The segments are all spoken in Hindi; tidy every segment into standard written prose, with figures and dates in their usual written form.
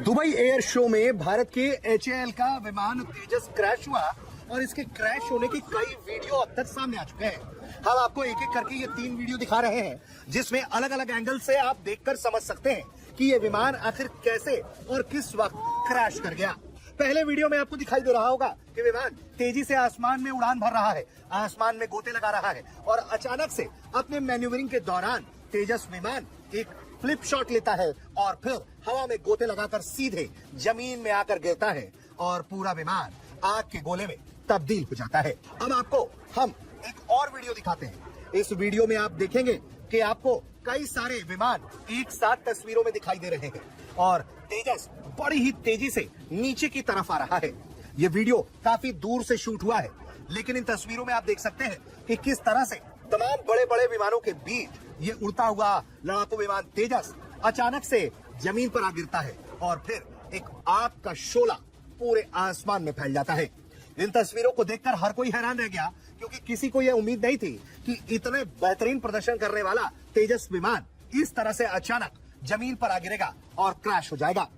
दुबई एयर शो में भारत के HAL का विमान तेजस क्रैश हुआ और इसके क्रैश होने की कई वीडियो अब तक सामने आ चुके हैं। हम आपको एक एक करके ये 3 वीडियो दिखा रहे हैं जिसमें अलग अलग एंगल से आप देखकर समझ सकते हैं कि ये विमान आखिर कैसे और किस वक्त क्रैश कर गया। पहले वीडियो में आपको दिखाई दे रहा होगा कि विमान तेजी से आसमान में उड़ान भर रहा है, आसमान में गोते लगा रहा है और अचानक से अपने मैन्यूवरिंग के दौरान तेजस विमान एक फ्लिप शॉट लेता है और फिर हवा में गोते लगाकर सीधे जमीन में आकर गिरता है और पूरा विमान आग के गोले में तब्दील हो जाता है। अब आपको हम एक और वीडियो दिखाते हैं। इस वीडियो में आप देखेंगे कि आपको कई सारे विमान एक साथ तस्वीरों में दिखाई दे रहे हैं और तेजस बड़ी ही तेजी से नीचे की तरफ आ रहा है। ये वीडियो काफी दूर से शूट हुआ है, लेकिन इन तस्वीरों में आप देख सकते हैं कि किस तरह से तमाम बड़े बड़े विमानों के बीच ये उड़ता हुआ लड़ाकू विमान तेजस अचानक से जमीन पर आ गिरता है और फिर एक आग का शोला पूरे आसमान में फैल जाता है। इन तस्वीरों को देखकर हर कोई हैरान रह गया, क्योंकि किसी को यह उम्मीद नहीं थी कि इतने बेहतरीन प्रदर्शन करने वाला तेजस विमान इस तरह से अचानक जमीन पर आ गिरेगा और क्रैश हो जाएगा।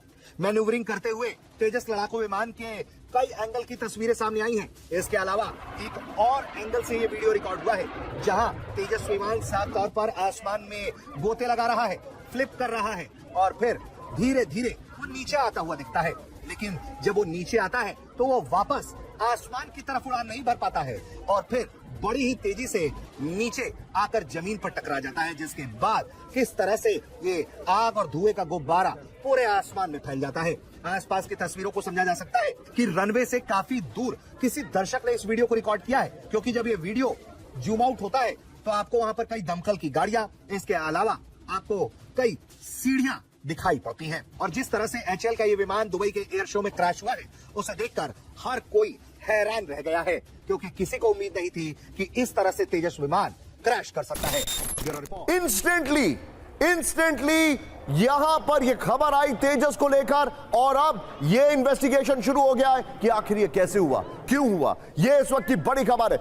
मैन्यूवरिंग करते हुए तेजस लड़ाकू विमान के कई एंगल की तस्वीरें सामने आई हैं। इसके अलावा एक और एंगल से ये वीडियो रिकॉर्ड हुआ है जहां तेजस विमान साफ तौर पर आसमान में गोते लगा रहा है, फ्लिप कर रहा है और फिर धीरे धीरे वो नीचे आता हुआ दिखता है। लेकिन जब वो नीचे आता है तो वो वापस आसमान की तरफ उड़ान नहीं भर पाता है और फिर बड़ी ही तेजी से नीचे आकर जमीन पर टकरा जाता है, जिसके बाद किस तरह से ये आग और धुएं का गुब्बारा पूरे आसमान में फैल जाता है। आसपास की तस्वीरों को समझा जा सकता है कि रनवे से काफी दूर किसी दर्शक ने इस वीडियो को रिकॉर्ड किया है, क्योंकि जब ये वीडियो जूम आउट होता है तो आपको वहां पर कई दमकल की गाड़ियां, इसके अलावा आपको कई सीढ़ियां दिखाई पड़ती हैं। और जिस तरह से HAL का ये विमान दुबई के एयर शो में क्रैश हुआ है, उसे देखकर हर कोई हैरान रह गया है, क्योंकि किसी को उम्मीद नहीं थी कि इस तरह से तेजस विमान क्रैश कर सकता है। इंस्टेंटली यहां पर यह खबर आई तेजस को लेकर और अब यह इन्वेस्टिगेशन शुरू हो गया है कि आखिर यह कैसे हुआ, क्यों हुआ। यह इस वक्त की बड़ी खबर है।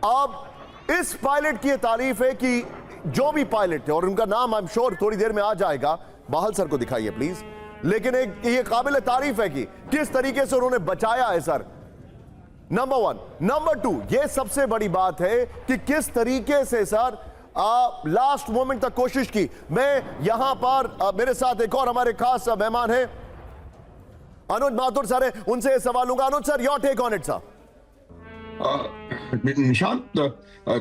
अब इस पायलट की यह तारीफ है कि जो भी पायलट थे, और उनका नाम आई एम श्योर थोड़ी देर में आ जाएगा, बाहल सर को दिखाइए प्लीज, लेकिन एक ये काबिल तारीफ है कि किस तरीके से उन्होंने बचाया है सर, नंबर 1। नंबर 2, यह सबसे बड़ी बात है कि किस तरीके से सर लास्ट मोमेंट तक कोशिश की। मैं यहां पर मेरे साथ एक और हमारे खास मेहमान हैं, अनुज माथुर सर है, उनसे सवाल लूंगा। Anuj sir, your take on it sir. Nishant,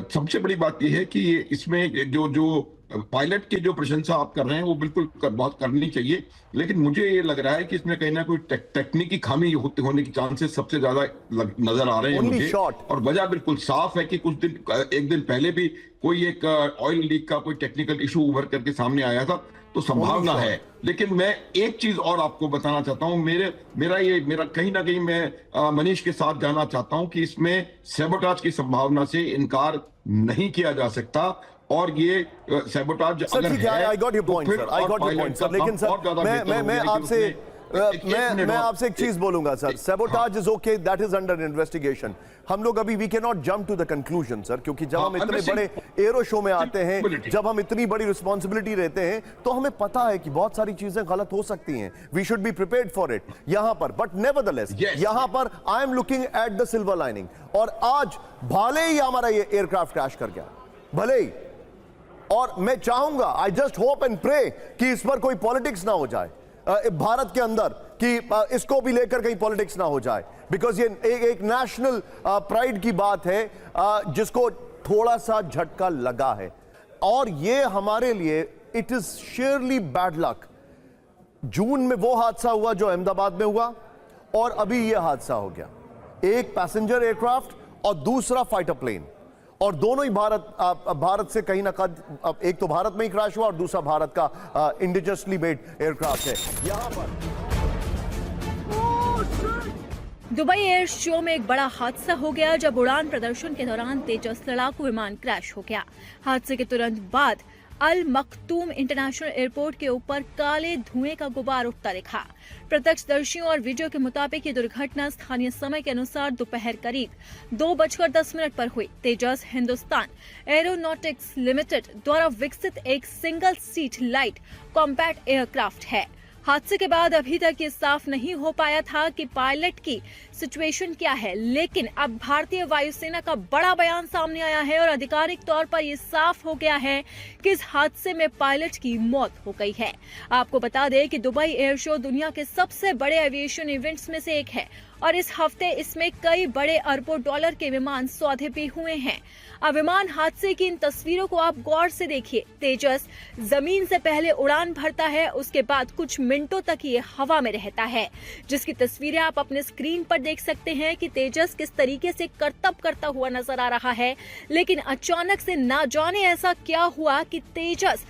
सबसे बड़ी बात यह है कि इसमें जो पायलट की जो प्रशंसा आप कर रहे हैं वो बिल्कुल बहुत करनी चाहिए, लेकिन मुझे ये लग रहा है कि इसमें कहीं ना कोई तकनीकी खामी होने की चांसेस सबसे ज्यादा नजर आ रहे हैं मुझे। और वजह बिल्कुल साफ है कि एक दिन पहले भी कोई एक ऑयल लीक का कोई टेक्निकल इशू उभर करके सामने आया था, तो संभावना है। लेकिन मैं एक चीज और आपको बताना चाहता हूं, मेरा कहीं ना कहीं मैं मनीष के साथ जाना चाहता हूं कि इसमें सैबोटाज की संभावना से इनकार नहीं किया जा सकता। और ये सैबोटाज अगर है, I got your point sir, I got your point sir, लेकिन सर मैं आपसे एक चीज बोलूंगा sir, sabotage is okay, that is under investigation. हम लोग अभी we can not jump to the conclusion sir, क्योंकि जब हम इतने बड़े एरो शो में आते हैं, जब हम इतनी बड़ी रिस्पॉन्सिबिलिटी रहते हैं, तो हमें पता है कि बहुत सारी चीजें गलत हो सकती हैं। We should be prepared for it यहां पर, बट नेवरदलेस यहां पर I am looking at the silver lining. और आज भले ही हमारा ये एयरक्राफ्ट क्रैश कर गया, भले ही, और मैं चाहूंगा, I just hope and pray कि इस पर कोई पॉलिटिक्स ना हो जाए भारत के अंदर, कि इसको भी लेकर कहीं पॉलिटिक्स ना हो जाए, बिकॉज ये एक नेशनल प्राइड की बात है जिसको थोड़ा सा झटका लगा है। और ये हमारे लिए इट इज शेयरली बैड लक। जून में वो हादसा हुआ जो अहमदाबाद में हुआ, और अभी ये हादसा हो गया, एक पैसेंजर एयरक्राफ्ट और दूसरा फाइटर प्लेन, और दोनों ही भारत से कहीं ना कहीं, एक तो भारत में ही क्रैश हुआ और दूसरा भारत का इंडिजिनसली मेड एयरक्राफ्ट है। यहां पर दुबई एयर शो में एक बड़ा हादसा हो गया जब उड़ान प्रदर्शन के दौरान तेजस लड़ाकू विमान क्रैश हो गया। हादसे के तुरंत बाद अल मखतूम इंटरनेशनल एयरपोर्ट के ऊपर काले धुएं का गुबार उठता दिखा। प्रत्यक्षदर्शियों और वीडियो के मुताबिक ये दुर्घटना स्थानीय समय के अनुसार दोपहर करीब 2:10 पर हुई। तेजस हिंदुस्तान एरोनॉटिक्स लिमिटेड द्वारा विकसित एक single seat light compact aircraft है। हादसे के बाद अभी तक ये साफ नहीं हो पाया था कि पायलट की सिचुएशन क्या है, लेकिन अब भारतीय वायुसेना का बड़ा बयान सामने आया है और आधिकारिक तौर पर ये साफ हो गया है कि इस हादसे में पायलट की मौत हो गई है। आपको बता दें कि दुबई एयर शो दुनिया के सबसे बड़े एविएशन इवेंट्स में से एक है और इस हफ्ते इसमें कई बड़े अरबों डॉलर के विमान सौदे भी हुए हैं। अब विमान हादसे की इन तस्वीरों को आप गौर से देखिए। तेजस जमीन से पहले उड़ान भरता है, उसके बाद कुछ मिनटों तक ये हवा में रहता है, जिसकी तस्वीरें आप अपने स्क्रीन पर देख सकते हैं कि तेजस किस तरीके से करतब करता हुआ नजर आ रहा है। लेकिन अचानक से ना जाने ऐसा क्या हुआ कि तेजस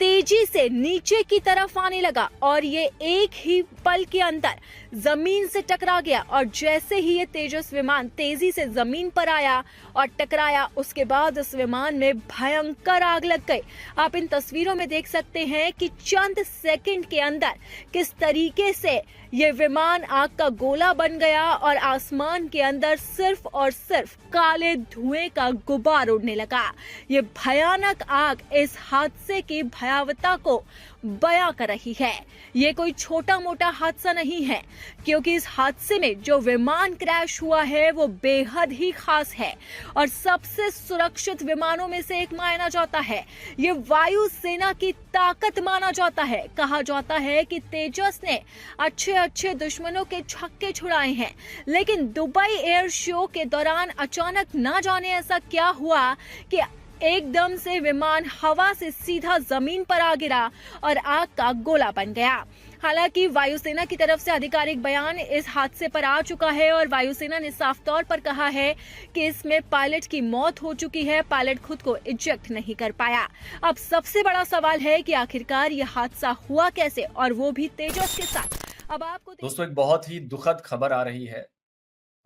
तेजी से नीचे की तरफ आने लगा और ये एक ही पल के अंदर जमीन से टकरा गया। और जैसे ही ये तेजस विमान तेजी से जमीन पर आया और टकराया, उसके बाद इस विमान में भयंकर आग लग गई। आप इन तस्वीरों में देख सकते हैं कि चंद सेकंड के अंदर किस तरीके से ये विमान आग का गोला बन गया और आसमान के अंदर सिर्फ और सिर्फ काले धुएं का गुबार उड़ने लगा। ये भयानक आग इस हादसे की भयावहता को बयां कर रही है। ये कोई छोटा मोटा हादसा नहीं है, क्योंकि इस हादसे में जो विमान क्रैश हुआ है वो बेहद ही खास है और सबसे सुरक्षित विमानों में से एक माना जाता है। ये वायुसेना की ताकत माना जाता है। कहा जाता है कि तेजस ने अच्छे दुश्मनों के छक्के छुड़ाए हैं, लेकिन दुबई एयर शो के दौरान अचानक ना जाने ऐसा क्या हुआ कि एकदम से विमान हवा से सीधा जमीन पर आ गिरा और आग का गोला बन गया। हालांकि वायुसेना की तरफ से आधिकारिक बयान इस हादसे पर आ चुका है और वायुसेना ने साफ तौर पर कहा है कि इसमें पायलट की मौत हो चुकी है। पायलट खुद को इजेक्ट नहीं कर पाया। अब सबसे बड़ा सवाल है कि आखिरकार यह हादसा हुआ कैसे, और वो भी तेजस के साथ। अब आपको दोस्तों एक बहुत ही दुखद खबर आ रही है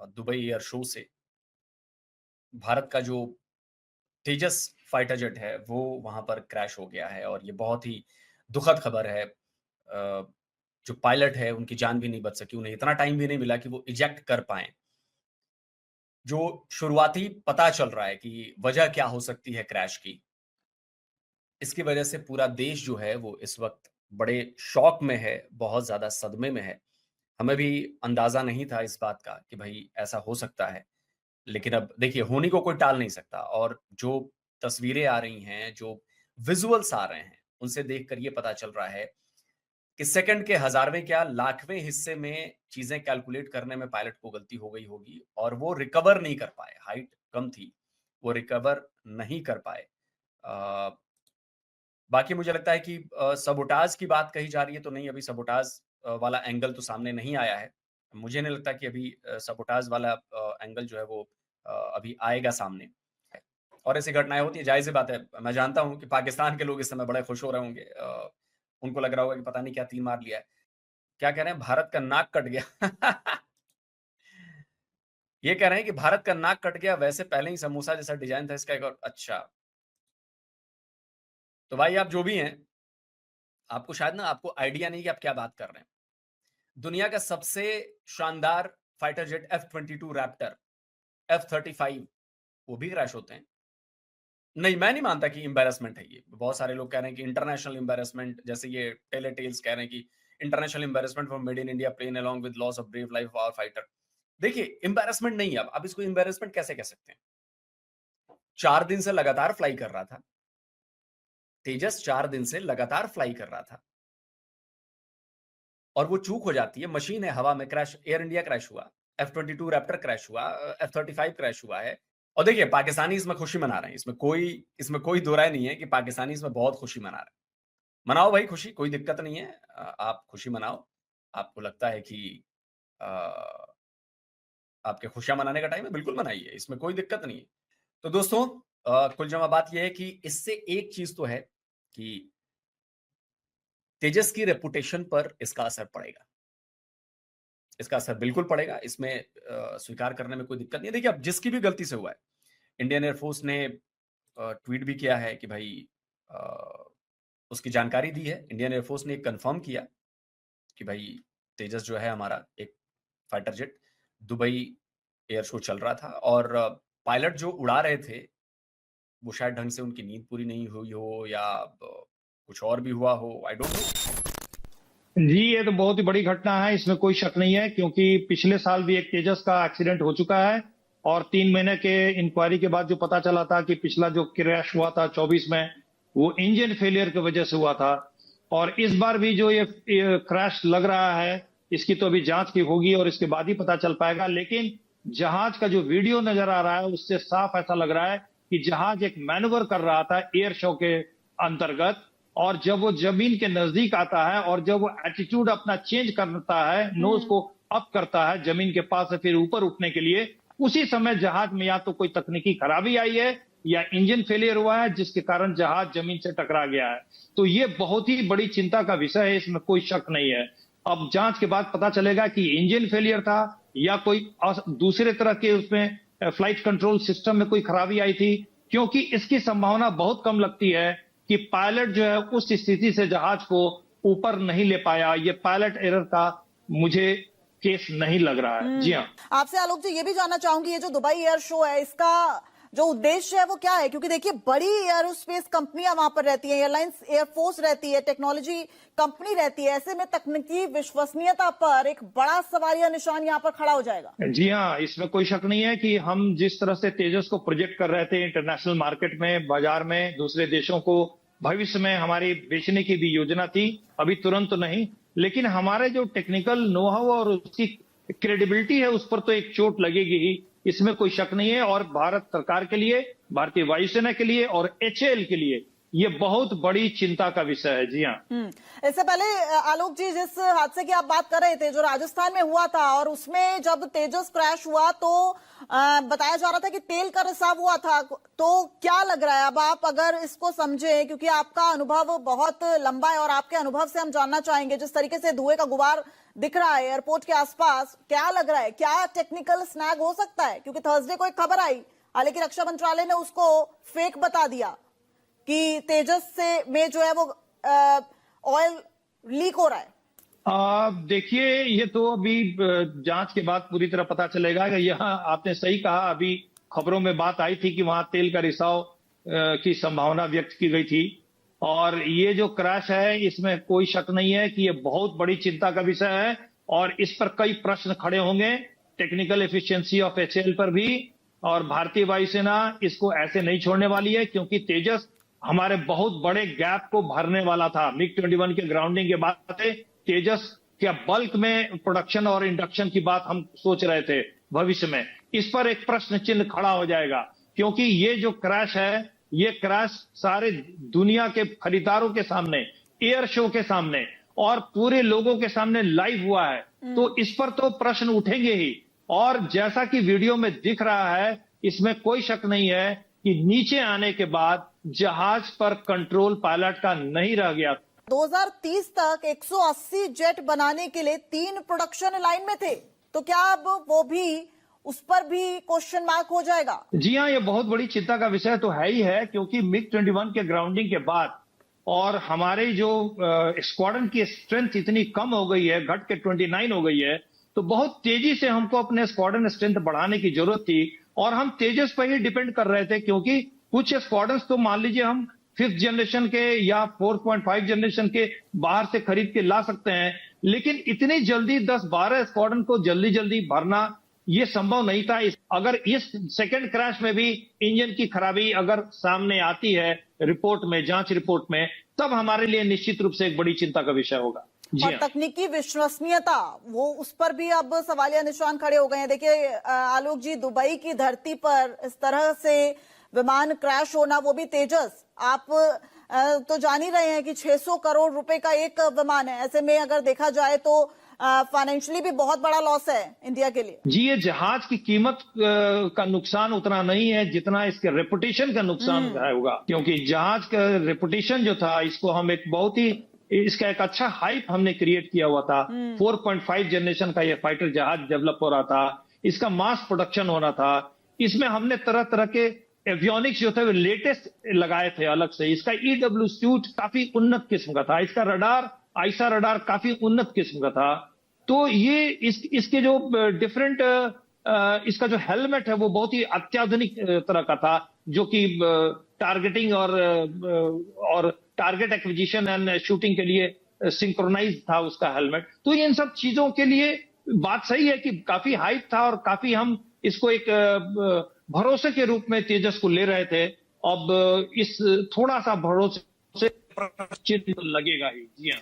दुबई एयर शो से। भारत का जो तेजस फाइटर जेट है वो वहां पर क्रैश हो गया है और ये बहुत ही दुखद खबर है। जो पायलट है उनकी जान भी नहीं बच सकी, उन्हें इतना टाइम भी नहीं मिला कि वो इजेक्ट कर पाए। जो शुरुआती पता चल रहा है कि वजह क्या हो सकती है क्रैश की, इसकी वजह से पूरा देश जो है वो इस वक्त बड़े शॉक में है, बहुत ज्यादा सदमे में है। हमें भी अंदाजा नहीं था इस बात का कि भाई ऐसा हो सकता है, लेकिन अब देखिए होने को कोई टाल नहीं सकता। और जो तस्वीरें आ रही हैं, जो विजुअल्स आ रहे हैं, उनसे देखकर ये पता चल रहा है कि सेकंड के हजारवें क्या लाखवें हिस्से में चीजें कैलकुलेट करने में पायलट को गलती हो गई होगी और वो रिकवर नहीं कर पाए। हाइट कम थी, वो रिकवर नहीं कर पाए। बाकी मुझे लगता है कि सबोटाज की बात कही जा रही है, तो नहीं, अभी सबोटाज वाला एंगल तो सामने नहीं आया है। मुझे नहीं लगता कि अभी सबोटाज वाला एंगल जो है वो अभी आएगा सामने। और ऐसी घटनाएं होती है, जाहिर सी बात है। मैं जानता हूं कि पाकिस्तान के लोग इस समय बड़े खुश हो रहे होंगे। उनको लग रहा होगा कि पता नहीं क्या तीर मार लिया है। क्या कह रहे हैं, भारत का नाक कट गया। ये कह रहे हैं कि भारत का नाक कट गया, वैसे पहले ही समोसा जैसा डिजाइन था इसका एक और। अच्छा, तो भाई आप जो भी हैं, आपको शायद ना आपको आइडिया नहीं कि आप क्या बात कर रहे हैं। दुनिया का सबसे शानदार fighter jet F-22 Raptor, F-35 वो भी क्रैश होते हैं। नहीं, मैं नहीं मानता कि एम्बैरेसमेंट है ये। बहुत सारे लोग कह रहे हैं कि इंटरनेशनल एम्बैरेसमेंट, जैसे ये टेलेटेल्स कह रहे हैं कि international embarrassment for made in India plane along with loss of brave life of our fighter. देखिए एम्बैरेसमेंट नहीं है। अब इसको एम्बैरेसमेंट कैसे कह सकते हैं? 4 दिन से लगातार फ्लाई कर रहा था तेजस, 4 दिन से लगातार फ्लाई कर रहा था और वो चूक हो जाती है। मशीन है, हवा में क्रैश। एयर इंडिया क्रैश हुआ, F-22 रैप्टर क्रैश हुआ, F-35 क्रैश हुआ है। और देखिए पाकिस्तानी इसमें खुशी मना रहे हैं। इसमें कोई दो राय नहीं है कि पाकिस्तानी इसमें बहुत खुशी मना रहे हैं। मनाओ भाई खुशी, कोई दिक्कत नहीं है। आप खुशी मनाओ। आपको लगता है कि आपके खुशियां मनाने का टाइम है, बिल्कुल मनाइए, इसमें कोई दिक्कत नहीं है। तो दोस्तों कुल जमा बात यह है कि इससे एक चीज तो है कि तेजस की रेपुटेशन पर इसका असर पड़ेगा। इसका असर बिल्कुल पड़ेगा, इसमें स्वीकार करने में कोई दिक्कत नहीं है। देखिए अब जिसकी भी गलती से हुआ है, इंडियन एयरफोर्स ने ट्वीट भी किया है कि भाई उसकी जानकारी दी है। इंडियन एयरफोर्स ने कंफर्म किया कि भाई तेजस जो है हमारा एक fighter jet, Dubai air show चल रहा था और पायलट जो उड़ा रहे थे वो शायद ढंग से उनकी नींद पूरी नहीं हुई हो या कुछ और भी हुआ हो, आई डोंट नो। जी, ये तो बहुत ही बड़ी घटना है, इसमें कोई शक नहीं है, क्योंकि पिछले साल भी एक तेजस का एक्सीडेंट हो चुका है और 3 महीने के इंक्वायरी के बाद जो पता चला था कि पिछला जो क्रैश हुआ था 24 में, वो इंजन फेलियर की वजह से हुआ था। और इस बार भी जो ये क्रैश लग रहा है, इसकी तो अभी जांच की होगी और इसके बाद ही पता चल पाएगा। लेकिन जहाज का जो वीडियो नजर आ रहा है, उससे साफ ऐसा लग रहा है कि जहाज एक मैनूवर कर रहा था एयर शो के अंतर्गत, और जब वो जमीन के नजदीक आता है और जब वो एटीट्यूड अपना चेंज करता है, नोज को अप करता है जमीन के पास से फिर ऊपर उठने के लिए, उसी समय जहाज में या तो कोई तकनीकी खराबी आई है या इंजन फेलियर हुआ है, जिसके कारण जहाज जमीन से टकरा गया है। तो ये बहुत ही बड़ी चिंता का विषय है, इसमें कोई शक नहीं है। अब जांच के बाद पता चलेगा कि इंजन फेलियर था या कोई दूसरे तरह के उसमें फ्लाइट कंट्रोल सिस्टम में कोई खराबी आई थी, क्योंकि इसकी संभावना बहुत कम लगती है कि पायलट जो है उस स्थिति से जहाज को ऊपर नहीं ले पाया। ये पायलट एरर का मुझे केस नहीं लग रहा है। जी हाँ, आपसे आलोक जी ये भी जानना चाहूंगी, ये जो दुबई एयर शो है, इसका जो उद्देश्य है वो क्या है? क्योंकि देखिए, बड़ी एरोस्पेस कंपनियां वहां पर रहती हैं, एयरलाइंस, एयरफोर्स रहती है, टेक्नोलॉजी कंपनी रहती है, ऐसे में तकनीकी विश्वसनीयता पर एक बड़ा सवालिया निशान यहाँ पर खड़ा हो जाएगा। जी हाँ, इसमें कोई शक नहीं है कि हम जिस तरह से तेजस को प्रोजेक्ट कर रहे थे इंटरनेशनल मार्केट में, बाजार में, दूसरे देशों को भविष्य में हमारी बेचने की भी योजना थी, अभी तुरंत तो नहीं, लेकिन हमारे जो टेक्निकल नो हाउ और उसकी क्रेडिबिलिटी है, उस पर तो एक चोट लगेगी ही, इसमें कोई शक नहीं है। और भारत सरकार के लिए, भारतीय वायुसेना के लिए और एचएएल के लिए ये बहुत बड़ी चिंता का विषय है। जी हाँ, इससे पहले आलोक जी, जिस हादसे की आप बात कर रहे थे जो राजस्थान में हुआ था, और उसमें जब तेजस क्रैश हुआ तो बताया जा रहा था कि तेल का रिसाव हुआ था, तो क्या लग रहा है अब आप अगर इसको समझे, क्योंकि आपका अनुभव बहुत लंबा है और आपके अनुभव से हम जानना चाहेंगे, जिस तरीके से धुएं का गुबार दिख रहा है एयरपोर्ट के आसपास, क्या लग रहा है, क्या टेक्निकल स्नैग हो सकता है? क्योंकि थर्सडे को एक खबर आई, हालांकि रक्षा मंत्रालय ने उसको फेक बता दिया कि तेजस से में जो है वो ऑयल लीक हो रहा है। देखिए, ये तो अभी जांच के बाद पूरी तरह पता चलेगा। यहाँ आपने सही कहा, अभी खबरों में बात आई थी कि वहां तेल का रिसाव की संभावना व्यक्त की गई थी, और ये जो क्रैश है इसमें कोई शक नहीं है कि ये बहुत बड़ी चिंता का विषय है और इस पर कई प्रश्न खड़े होंगे, टेक्निकल एफिशिएंसी ऑफ एचएएल पर भी। और भारतीय वायुसेना इसको ऐसे नहीं छोड़ने वाली है, क्योंकि तेजस हमारे बहुत बड़े गैप को भरने वाला था। MiG-21 के ग्राउंडिंग के बाद तेजस के बल्क में प्रोडक्शन और इंडक्शन की बात हम सोच रहे थे भविष्य में। इस पर एक प्रश्न चिन्ह खड़ा हो जाएगा, क्योंकि ये जो क्रैश है, ये क्रैश सारे दुनिया के खरीदारों के सामने, एयर शो के सामने और पूरे लोगों के सामने लाइव हुआ है, तो इस पर तो प्रश्न उठेंगे ही। और जैसा कि वीडियो में दिख रहा है, इसमें कोई शक नहीं है कि नीचे आने के बाद जहाज पर कंट्रोल पायलट का नहीं रह गया। 2030 तक 180 जेट बनाने के लिए 3 प्रोडक्शन लाइन में थे, तो क्या अब वो भी, उस पर भी क्वेश्चन मार्क हो जाएगा? जी हाँ, ये बहुत बड़ी चिंता का विषय तो है ही है, क्योंकि MiG-21 के ग्राउंडिंग के बाद और हमारे जो स्क्वाड्रन की स्ट्रेंथ इतनी कम हो गई है, घट के 29 हो गई है, तो बहुत तेजी से हमको अपने स्क्वाड्रन स्ट्रेंथ बढ़ाने की जरूरत थी। और हम तेजस पर ही डिपेंड कर रहे थे, क्योंकि कुछ स्क्वाड्रन्स तो मान लीजिए हम 5th जनरेशन के या 4.5 जनरेशन के बाहर से खरीद के ला सकते हैं, लेकिन इतनी जल्दी 10-12 स्क्वाड्रन को जल्दी जल्दी भरना ये संभव नहीं था। अगर इस सेकंड क्रैश में भी इंजन की खराबी अगर सामने आती है रिपोर्ट में, जांच रिपोर्ट में, तब हमारे लिए निश्चित रूप से एक बड़ी चिंता का विषय होगा। और तकनीकी विश्वसनीयता, वो उस पर भी अब सवालिया निशान खड़े हो गए हैं। देखिए आलोक जी, दुबई की धरती पर इस तरह से विमान क्रैश होना, वो भी तेजस, आप तो जान ही रहे हैं कि 600 करोड़ रुपए का एक विमान है। ऐसे में अगर देखा जाए तो फाइनेंशियली भी बहुत बड़ा लॉस है इंडिया के लिए। जी, ये जहाज की कीमत का नुकसान उतना नहीं है जितना इसके रेपुटेशन का नुकसान होगा, क्योंकि जहाज का रेपुटेशन जो था, इसको हम एक बहुत ही, इसका एक अच्छा हाइप हमने क्रिएट किया हुआ था। 4.5 जनरेशन का ये फाइटर जहाज डेवलप हो रहा था, इसका मास प्रोडक्शन होना था, इसमें हमने तरह तरह के एवियोनिक्स जो थे वो लेटेस्ट लगाए थे अलग से। इसका EW सूट काफी उन्नत किस्म का था, इसका रडार, आईसा रडार काफी उन्नत किस्म का था। तो ये इसके जो डिफरेंट इसका जो हेलमेट है वो बहुत ही अत्याधुनिक तरह का था, जो कि टारगेटिंग और टारगेट एक्विजिशन एंड शूटिंग के लिए सिंक्रोनाइज था उसका हेलमेट। तो इन सब चीजों के लिए बात सही है कि काफी हाइप था और काफी हम इसको एक भरोसे के रूप में तेजस को ले रहे थे। अब इस थोड़ा सा भरोसे चिन्ह लगेगा ही। जी हाँ।